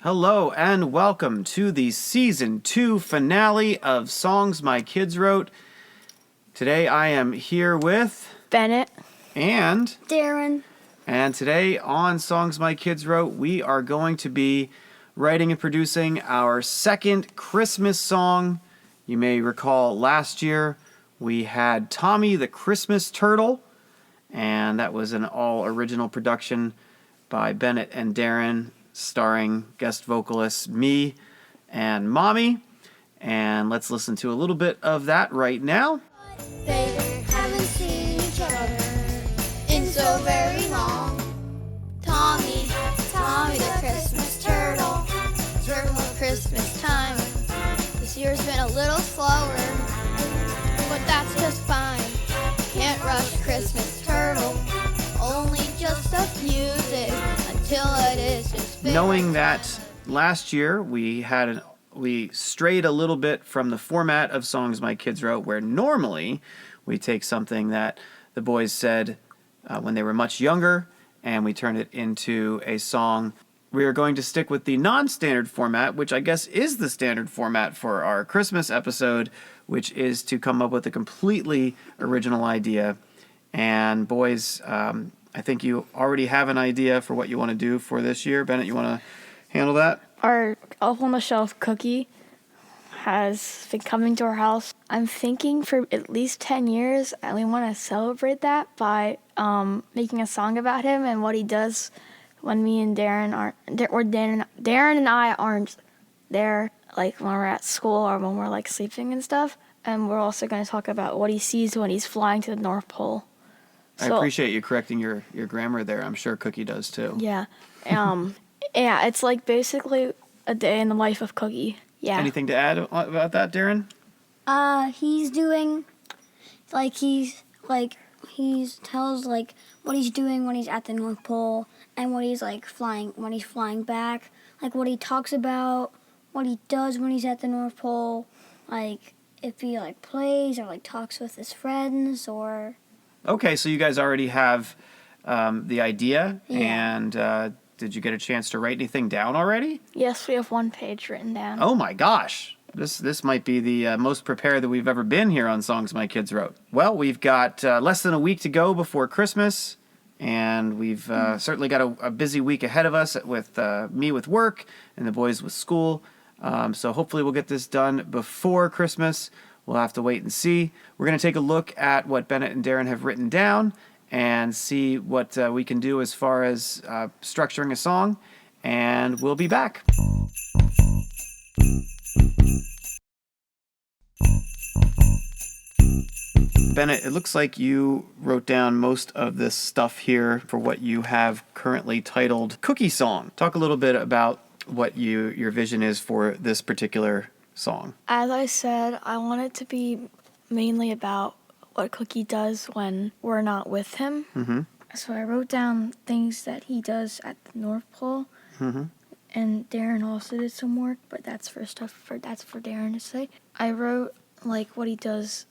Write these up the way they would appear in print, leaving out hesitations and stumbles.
Hello and welcome to the Season 2 finale of Songs My Kids Wrote. Today I am here with Bennett and Darren. And today on Songs My Kids Wrote, we are going to be writing and producing our second Christmas song. You may recall last year we had Tommy the Christmas Turtle, and that was an all-original production by Bennett and Darren, starring guest vocalists me and Mommy. And let's listen to a little bit of that right now. They haven't seen each other in so very long. Tommy the Christmas turtle at Christmas time. This year's been a little slower, but that's just fine. Can't rush Christmas turtle, only just a few days until it is just Knowing that last year we strayed a little bit from the format of Songs My Kids Wrote, where normally we take something that the boys said when they were much younger and we turn it into a song. We are going to stick with the non-standard format, which I guess is the standard format for our Christmas episode, which is to come up with a completely original idea. And boys, I think you already have an idea for what you want to do for this year. Bennett, you want to handle that? Our Elf on the Shelf cookie has been coming to our house, I'm thinking, for at least 10 years, and we want to celebrate that by making a song about him and what he does when me and Darren aren't, or Darren and I aren't there, like when we're at school or when we're like sleeping and stuff. And we're also going to talk about what he sees when he's flying to the North Pole. I appreciate you correcting your grammar there. I'm sure Cookie does too. Yeah. Yeah, it's like basically a day in the life of Cookie. Yeah. Anything to add about that, Darren? He's doing, he tells like what he's doing when he's at the North Pole and what he's like flying when he's flying back, like what he talks about, what he does when he's at the North Pole, like if he like plays or like talks with his friends or. Okay, so you guys already have the idea, Yeah. and did you get a chance to write anything down already? Yes, we have one page written down. Oh my gosh, this might be the most prepared that we've ever been here on Songs My Kids Wrote. Well, we've got less than a week to go before Christmas, and we've certainly got a busy week ahead of us with me with work and the boys with school. So hopefully we'll get this done before Christmas. We'll have to wait and see. We're going to take a look at what Bennett and Darren have written down and see what we can do as far as structuring a song, and we'll be back. Bennett, it looks like you wrote down most of this stuff here for what you have currently titled Cookie Song. Talk a little bit about what your vision is for this particular song. As I said, I want it to be mainly about what Cookie does when we're not with him. Mm-hmm. So I wrote down things that he does at the North Pole. Mm-hmm. And Darren also did some work, but that's for Darren to say. I wrote like what he does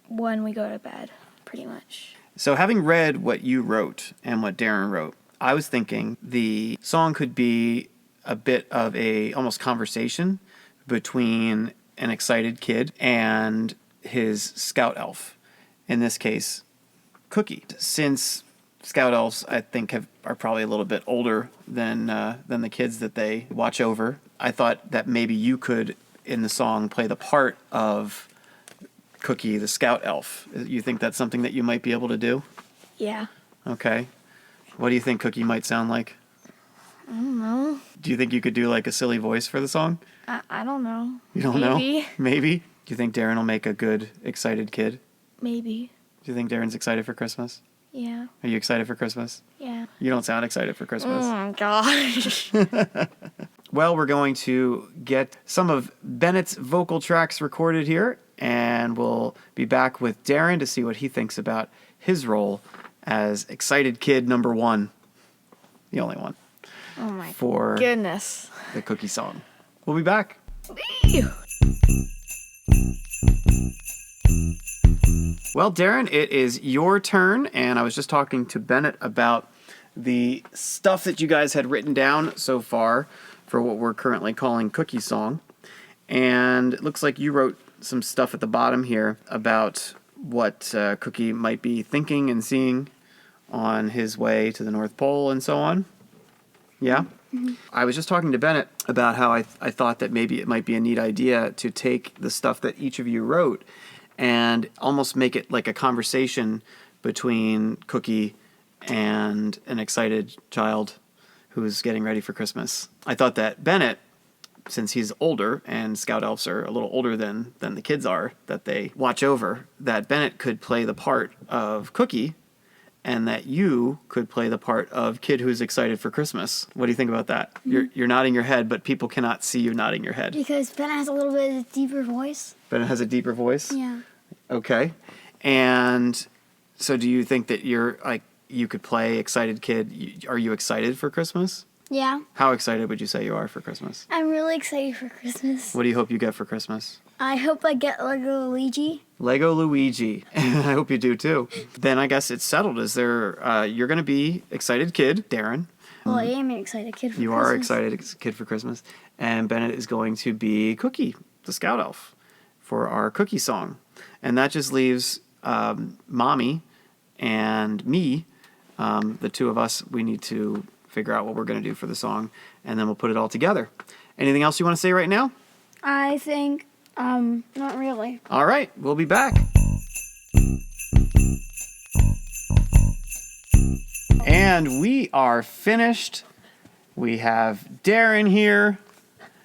when we go to bed, pretty much. So having read what you wrote and what Darren wrote, I was thinking the song could be a bit of a almost conversation between an excited kid and his scout elf. In this case, Cookie. Since scout elves, I think, are probably a little bit older than the kids that they watch over, I thought that maybe you could, in the song, play the part of Cookie, the scout elf. You think that's something that you might be able to do? Yeah. Okay. What do you think Cookie might sound like? I don't know. Do you think you could do like a silly voice for the song? I don't know. You don't Maybe. know? Maybe? Do you think Darren will make a good, excited kid? Maybe. Do you think Darren's excited for Christmas? Yeah. Are you excited for Christmas? Yeah. You don't sound excited for Christmas. Oh my gosh. Well, we're going to get some of Bennett's vocal tracks recorded here, and we'll be back with Darren to see what he thinks about his role as excited kid number one. The only one. Oh my For goodness. the Cookie song. We'll be back. Well, Darren, it is your turn, and I was just talking to Bennett about the stuff that you guys had written down so far for what we're currently calling Cookie Song. And it looks like you wrote some stuff at the bottom here about what Cookie might be thinking and seeing on his way to the North Pole and so on. Yeah? Mm-hmm. I was just talking to Bennett about how I thought that maybe it might be a neat idea to take the stuff that each of you wrote and almost make it like a conversation between Cookie and an excited child who's getting ready for Christmas. I thought that Bennett, since he's older and Scout Elves are a little older than the kids are that they watch over, that Bennett could play the part of Cookie and that you could play the part of kid who's excited for Christmas. What do you think about that? Mm-hmm. You're nodding your head, but people cannot see you nodding your head. Because Bennett has a little bit of a deeper voice. Bennett has a deeper voice? Yeah. Okay. And so do you think that you could play excited kid? Are you excited for Christmas? Yeah. How excited would you say you are for Christmas? I'm really excited for Christmas. What do you hope you get for Christmas? I hope I get Lego Luigi. Lego Luigi. I hope you do too. Then I guess it's settled. Is there? You're going to be excited kid, Darren. Well, I am an excited kid for Christmas. You are excited kid for Christmas. And Bennett is going to be Cookie, the Scout Elf, for our Cookie Song. And that just leaves Mommy and me, the two of us. We need to figure out what we're going to do for the song, and then we'll put it all together. Anything else you want to say right now? I think, not really. All right, we'll be back. And we are finished. We have Darren here.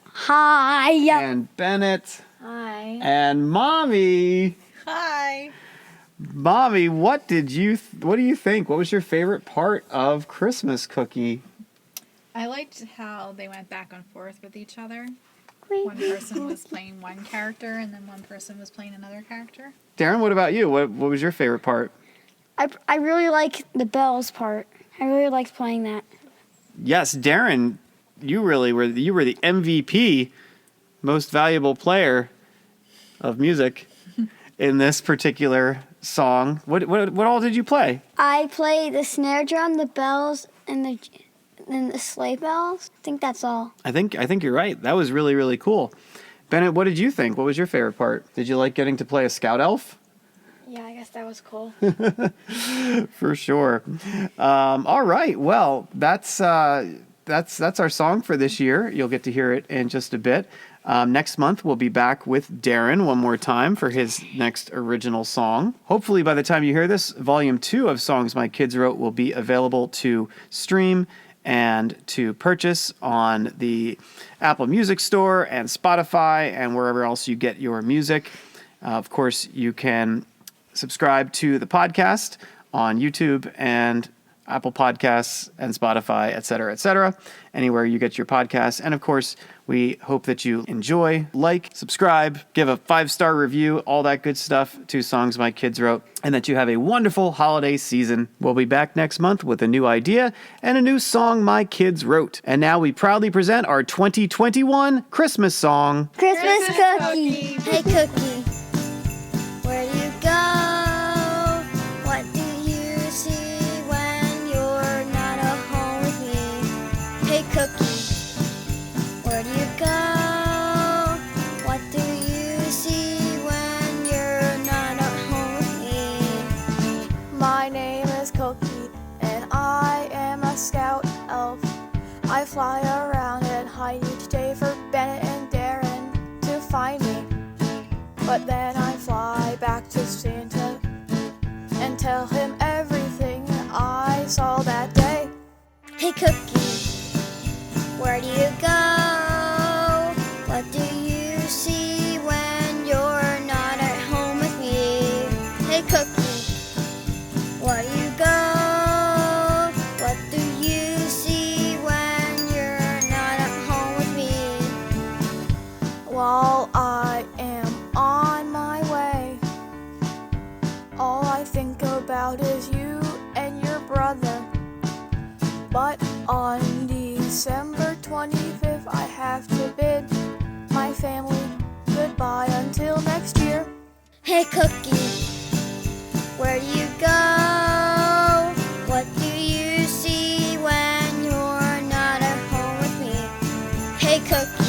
Hi. And Bennett. Hi. And Mommy. Hi. Mommy, what do you think? What was your favorite part of Christmas Cookie? I liked how they went back and forth with each other. One person was playing one character and then one person was playing another character. Darren, what about you? What was your favorite part? I really like the bells part. I really liked playing that. Yes, Darren, you were the MVP, most valuable player of music in this particular song. What all did you play? I played the snare drum, the bells, and the sleigh bells. I think that's all. I think you're right. That was really, really cool. Bennett, what did you think? What was your favorite part? Did you like getting to play a Scout Elf? Yeah, I guess that was cool. For sure. All right. Well, that's our song for this year. You'll get to hear it in just a bit. Next month, we'll be back with Darren one more time for his next original song. Hopefully, by the time you hear this, Volume 2 of Songs My Kids Wrote will be available to stream and to purchase on the Apple Music Store and Spotify and wherever else you get your music. Of course, you can subscribe to the podcast on YouTube and Apple Podcasts and Spotify, etc., anywhere you get your podcasts. And of course, we hope that you enjoy, subscribe, give a 5-star review, all that good stuff to Songs My Kids Wrote, and that you have a wonderful holiday season. We'll be back next month with a new idea and a new song my kids wrote. And now we proudly present our 2021 Christmas song. Christmas cookie. Hey, Cookie. Where do you go? What do you see when you're not at home with me? Hey, Cookie. Where do you go? What do you see when you're not at home with me? My name is Cookie, and I am a Scout Elf. I fly around and hide each day for Bennett and Darren to find me. But then I fly back to Santa and tell him everything I saw that day. Hey, Cookie. Where do you go? What do you see when you're not at home with me? Hey, Cookie. Where do you go? What do you see when you're not at home with me? While I am on my way, all I think about is you and your brother. But on December 25th, I have to bid my family goodbye until next year. Hey, Cookie. Where do you go? What do you see A cookie